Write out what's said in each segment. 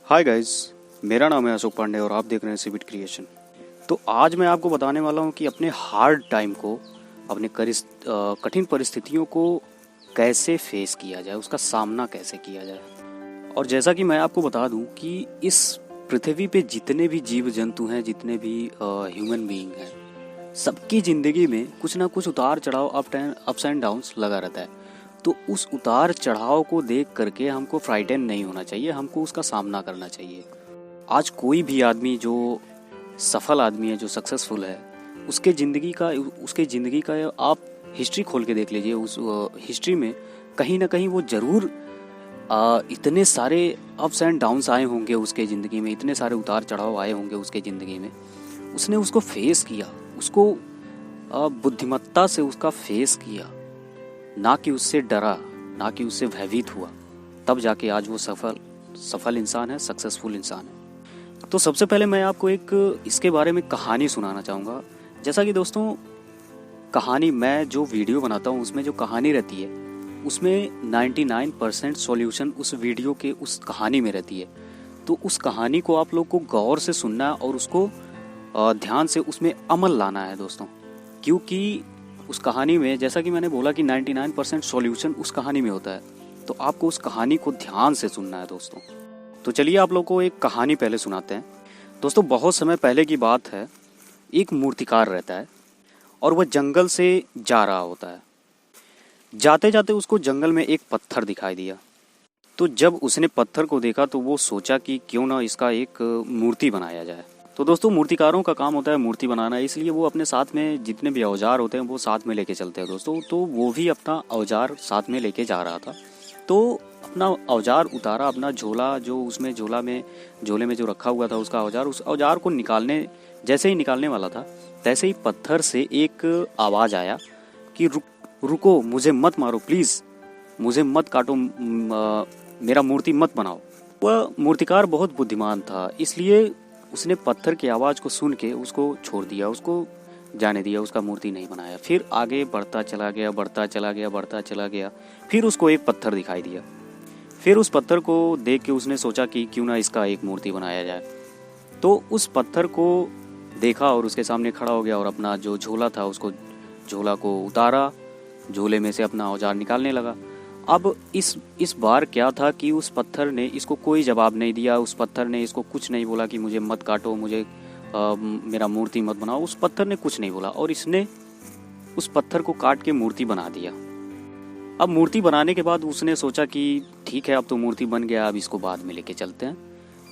Hi guys, मेरा नाम है अशोक पांडे और आप देख रहे हैं सिविट क्रिएशन। तो आज मैं आपको बताने वाला हूँ कि अपने हार्ड टाइम को, अपने कठिन परिस्थितियों को कैसे फेस किया जाए, उसका सामना कैसे किया जाए। और जैसा कि मैं आपको बता दूं कि इस पृथ्वी पे जितने भी जीव जंतु हैं, जितने भी ह्यूमन बीइंग हैं, सबकी ज़िंदगी में कुछ ना कुछ उतार चढ़ाव, अप्स एंड डाउन्स लगा रहता है। तो उस उतार चढ़ाव को देख करके हमको फ्राइटन नहीं होना चाहिए, हमको उसका सामना करना चाहिए। आज कोई भी आदमी जो सफल आदमी है, जो सक्सेसफुल है, उसके ज़िंदगी का आप हिस्ट्री खोल के देख लीजिए। उस हिस्ट्री में कहीं ना कहीं वो ज़रूर इतने सारे अप्स एंड डाउन्स आए होंगे उसके ज़िंदगी में, इतने सारे उतार चढ़ाव आए होंगे उसके ज़िंदगी में। उसने उसको फेस किया, उसको बुद्धिमत्ता से उसका फेस किया, ना कि उससे डरा, ना कि उससे भयभीत हुआ। तब जाके आज वो सफल इंसान है, सक्सेसफुल इंसान है। तो सबसे पहले मैं आपको एक इसके बारे में कहानी सुनाना चाहूँगा। जैसा कि दोस्तों, कहानी, मैं जो वीडियो बनाता हूँ उसमें जो कहानी रहती है, उसमें 99% सॉल्यूशन उस वीडियो के उस कहानी में रहती है। तो उस कहानी को आप लोग को गौर से सुनना और उसको ध्यान से उसमें अमल लाना है दोस्तों। क्योंकि उस कहानी में, जैसा कि मैंने बोला कि 99% सॉल्यूशन उस कहानी में होता है, तो आपको उस कहानी को ध्यान से सुनना है दोस्तों। तो चलिए आप लोगों को एक कहानी पहले सुनाते हैं। दोस्तों, बहुत समय पहले की बात है। एक मूर्तिकार रहता है और वह जंगल से जा रहा होता है। जाते जाते उसको जंगल में एक पत्थर दिखाई दिया। तो जब उसने पत्थर को देखा तो वो सोचा कि क्यों ना इसका एक मूर्ति बनाया जाए। तो दोस्तों, मूर्तिकारों का काम होता है मूर्ति बनाना, इसलिए वो अपने साथ में जितने भी औजार होते हैं वो साथ में लेके चलते हैं दोस्तों। तो वो भी अपना औजार साथ में लेके जा रहा था। तो अपना औजार उतारा, अपना झोला जो उसमें झोले में जो रखा हुआ था उसका औजार, उस औजार को जैसे ही निकालने वाला था, तैसे ही पत्थर से एक आवाज़ आया कि रुको, मुझे मत मारो प्लीज़, मुझे मत काटो, मेरा मूर्ति मत बनाओ। वह मूर्तिकार बहुत बुद्धिमान था, इसलिए उसने पत्थर की आवाज़ को सुन के उसको छोड़ दिया, उसको जाने दिया, उसका मूर्ति नहीं बनाया। फिर आगे बढ़ता चला गया। फिर उसको एक पत्थर दिखाई दिया। फिर उस पत्थर को देख के उसने सोचा कि क्यों ना इसका एक मूर्ति बनाया जाए। तो उस पत्थर को देखा और उसके सामने खड़ा हो गया और अपना जो झोला था, उसको झोला को उतारा, झोले में से अपना औजार निकालने लगा। अब इस बार क्या था कि उस पत्थर ने इसको कोई जवाब नहीं दिया। उस पत्थर ने इसको कुछ नहीं बोला कि मुझे मत काटो, मुझे मेरा मूर्ति मत बनाओ। उस पत्थर ने कुछ नहीं बोला और इसने उस पत्थर को काट के मूर्ति बना दिया। अब मूर्ति बनाने के बाद उसने सोचा कि ठीक है, अब तो मूर्ति बन गया, अब इसको बाद में लेके चलते हैं।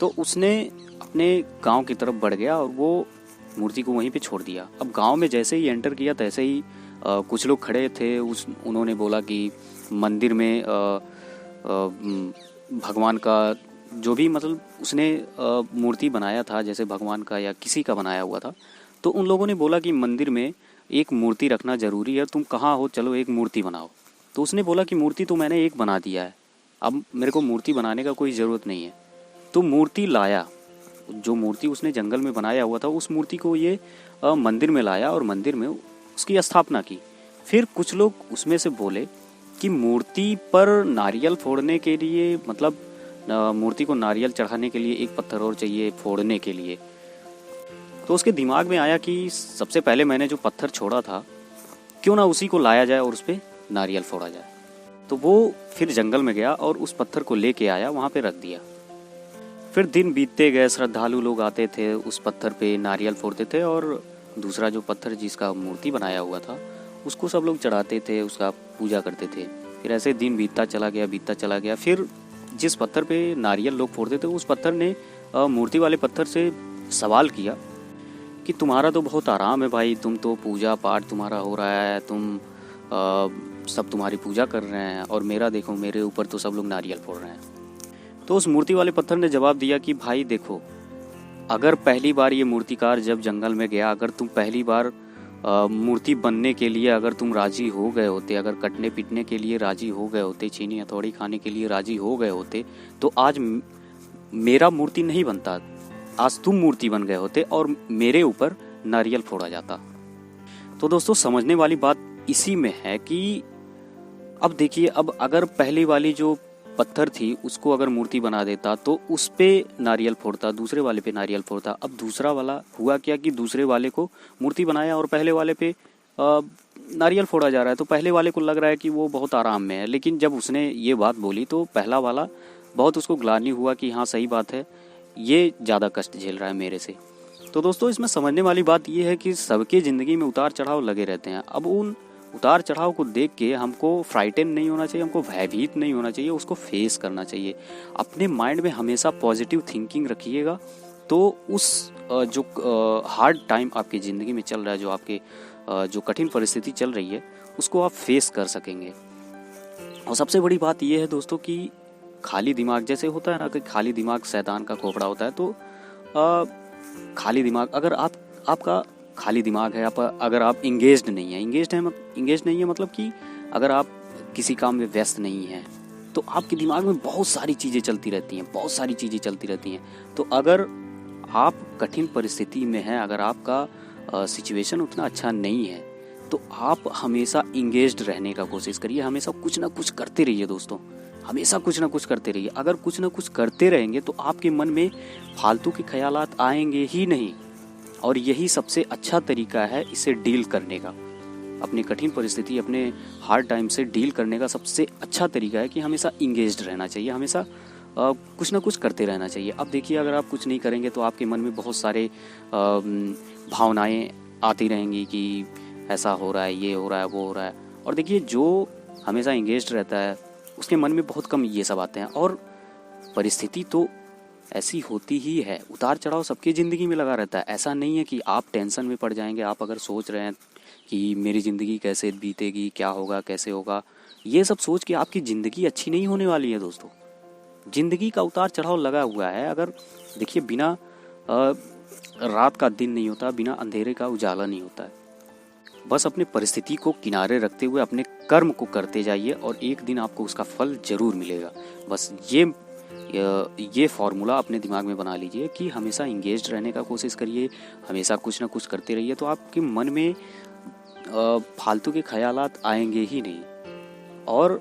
तो उसने अपने गांव की तरफ बढ़ गया और वो मूर्ति को वहीं पे छोड़ दिया। अब गांव में जैसे ही एंटर किया, तैसे ही कुछ लोग खड़े थे। उन्होंने बोला कि मंदिर में भगवान का जो भी, मतलब उसने मूर्ति बनाया था, जैसे भगवान का या किसी का बनाया हुआ था, तो उन लोगों ने बोला कि मंदिर में एक मूर्ति रखना ज़रूरी है, तुम कहाँ हो, चलो एक मूर्ति बनाओ। तो उसने बोला कि मूर्ति तो मैंने एक बना दिया है, अब मेरे को मूर्ति बनाने का कोई ज़रूरत नहीं है। तो मूर्ति लाया, जो मूर्ति उसने जंगल में बनाया हुआ था, उस मूर्ति को ये मंदिर में लाया और मंदिर में उसकी स्थापना की। फिर कुछ लोग उसमें से बोले कि मूर्ति पर नारियल फोड़ने के लिए, मतलब मूर्ति को नारियल चढ़ाने के लिए एक पत्थर और चाहिए फोड़ने के लिए। तो उसके दिमाग में आया कि सबसे पहले मैंने जो पत्थर छोड़ा था, क्यों ना उसी को लाया जाए और उस पर नारियल फोड़ा जाए। तो वो फिर जंगल में गया और उस पत्थर को लेके आया, वहाँ पे रख दिया। फिर दिन बीतते गए, श्रद्धालु लोग आते थे, उस पत्थर पे नारियल फोड़ते थे और दूसरा जो पत्थर जिसका मूर्ति बनाया हुआ था उसको सब लोग चढ़ाते थे, उसका पूजा करते थे। फिर ऐसे दिन बीतता चला गया। फिर जिस पत्थर पे नारियल लोग फोड़ते थे, उस पत्थर ने मूर्ति वाले पत्थर से सवाल किया कि तुम्हारा तो बहुत आराम है भाई, तुम तो पूजा पाठ तुम्हारा हो रहा है, तुम सब तुम्हारी पूजा कर रहे हैं, और मेरा देखो, मेरे ऊपर तो सब लोग नारियल फोड़ रहे हैं। तो उस मूर्ति वाले पत्थर ने जवाब दिया कि भाई देखो, अगर पहली बार ये मूर्तिकार जब जंगल में गया, अगर तुम पहली बार मूर्ति बनने के लिए अगर तुम राजी हो गए होते, अगर कटने पीटने के लिए राजी हो गए होते, छीनी हथौड़ी खाने के लिए राजी हो गए होते, तो आज मेरा मूर्ति नहीं बनता, आज तुम मूर्ति बन गए होते और मेरे ऊपर नारियल फोड़ा जाता। तो दोस्तों, समझने वाली बात इसी में है कि अब देखिए, अब अगर पहली वाली जो पत्थर थी उसको अगर मूर्ति बना देता तो उस पे नारियल फोड़ता, दूसरे वाले पे नारियल फोड़ता। अब दूसरा वाला हुआ क्या कि दूसरे वाले को मूर्ति बनाया और पहले वाले पे नारियल फोड़ा जा रहा है। तो पहले वाले को लग रहा है कि वो बहुत आराम में है, लेकिन जब उसने ये बात बोली तो पहला वाला बहुत उसको ग्लानि हुआ कि हाँ सही बात है, ये ज़्यादा कष्ट झेल रहा है मेरे से। तो दोस्तों इसमें समझने वाली बात ये है कि सबके ज़िंदगी में उतार चढ़ाव लगे रहते हैं। अब उन उतार चढ़ाव को देख के हमको फ्राइटन नहीं होना चाहिए, हमको भयभीत नहीं होना चाहिए, उसको फेस करना चाहिए। अपने माइंड में हमेशा पॉजिटिव थिंकिंग रखिएगा, तो उस जो हार्ड टाइम आपकी ज़िंदगी में चल रहा है, जो आपके जो कठिन परिस्थिति चल रही है, उसको आप फेस कर सकेंगे। और सबसे बड़ी बात यह है दोस्तों कि खाली दिमाग, जैसे होता है ना कि खाली दिमाग शैतान का खोपड़ा होता है, तो खाली दिमाग, अगर आपका खाली दिमाग है, अगर आप इंगेज्ड नहीं है मतलब कि अगर आप किसी काम में व्यस्त नहीं हैं, तो आपके दिमाग में बहुत सारी चीज़ें चलती रहती हैं। तो अगर आप कठिन परिस्थिति में हैं, अगर आपका सिचुएशन उतना अच्छा नहीं है, तो आप हमेशा इंगेज्ड रहने का कोशिश करिए। हमेशा कुछ ना कुछ करते रहिए दोस्तों, हमेशा कुछ ना कुछ करते रहिए। अगर कुछ ना कुछ करते रहेंगे तो आपके मन में फालतू के ख्यालात आएंगे ही नहीं, और यही सबसे अच्छा तरीका है इसे डील करने का। अपनी कठिन परिस्थिति, अपने हार्ड टाइम से डील करने का सबसे अच्छा तरीका है कि हमेशा इंगेज्ड रहना चाहिए, हमेशा कुछ ना कुछ करते रहना चाहिए। अब देखिए, अगर आप कुछ नहीं करेंगे तो आपके मन में बहुत सारे भावनाएं आती रहेंगी कि ऐसा हो रहा है, ये हो रहा है, वो हो रहा है। और देखिए, जो हमेशा इंगेज्ड रहता है उसके मन में बहुत कम ये सब आते हैं। और परिस्थिति तो ऐसी होती ही है, उतार चढ़ाव सबकी ज़िंदगी में लगा रहता है। ऐसा नहीं है कि आप टेंशन में पड़ जाएंगे। आप अगर सोच रहे हैं कि मेरी ज़िंदगी कैसे बीतेगी, क्या होगा, कैसे होगा, ये सब सोच के आपकी ज़िंदगी अच्छी नहीं होने वाली है दोस्तों। ज़िंदगी का उतार चढ़ाव लगा हुआ है। अगर देखिए, बिना रात का दिन नहीं होता, बिना अंधेरे का उजाला नहीं होता है। बस अपने परिस्थिति को किनारे रखते हुए अपने कर्म को करते जाइए और एक दिन आपको उसका फल जरूर मिलेगा। बस ये फॉर्मूला अपने दिमाग में बना लीजिए कि हमेशा इंगेज्ड रहने का कोशिश करिए, हमेशा कुछ ना कुछ करते रहिए, तो आपके मन में फालतू के ख्यालात आएंगे ही नहीं। और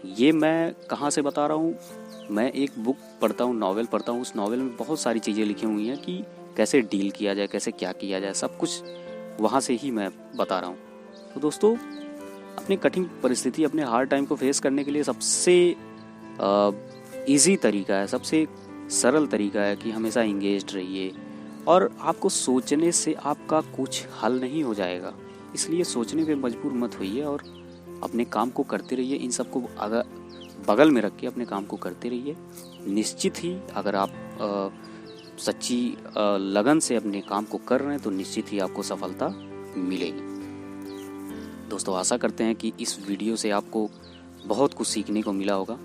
ये मैं कहाँ से बता रहा हूँ, मैं एक बुक पढ़ता हूँ, नॉवेल पढ़ता हूँ। उस नॉवेल में बहुत सारी चीज़ें लिखी हुई हैं कि कैसे डील किया जाए, कैसे क्या किया जाए, सब कुछ वहाँ से ही मैं बता रहा हूँ। तो दोस्तों, अपनी कठिन परिस्थिति, अपने हार्ड टाइम को फेस करने के लिए सबसे ईजी तरीका है, सबसे सरल तरीका है कि हमेशा इंगेज्ड रहिए। और आपको सोचने से आपका कुछ हल नहीं हो जाएगा, इसलिए सोचने पे मजबूर मत होइए और अपने काम को करते रहिए। इन सबको अगर बगल में रख के अपने काम को करते रहिए। निश्चित ही अगर आप सच्ची लगन से अपने काम को कर रहे हैं तो निश्चित ही आपको सफलता मिलेगी। दोस्तों, आशा करते हैं कि इस वीडियो से आपको बहुत कुछ सीखने को मिला होगा।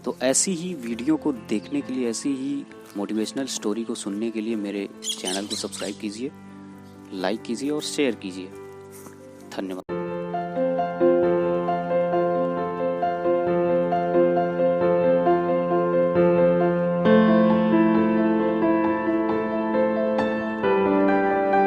तो ऐसी ही वीडियो को देखने के लिए, ऐसी ही मोटिवेशनल स्टोरी को सुनने के लिए मेरे चैनल को सब्सक्राइब कीजिए, लाइक कीजिए और शेयर कीजिए। धन्यवाद।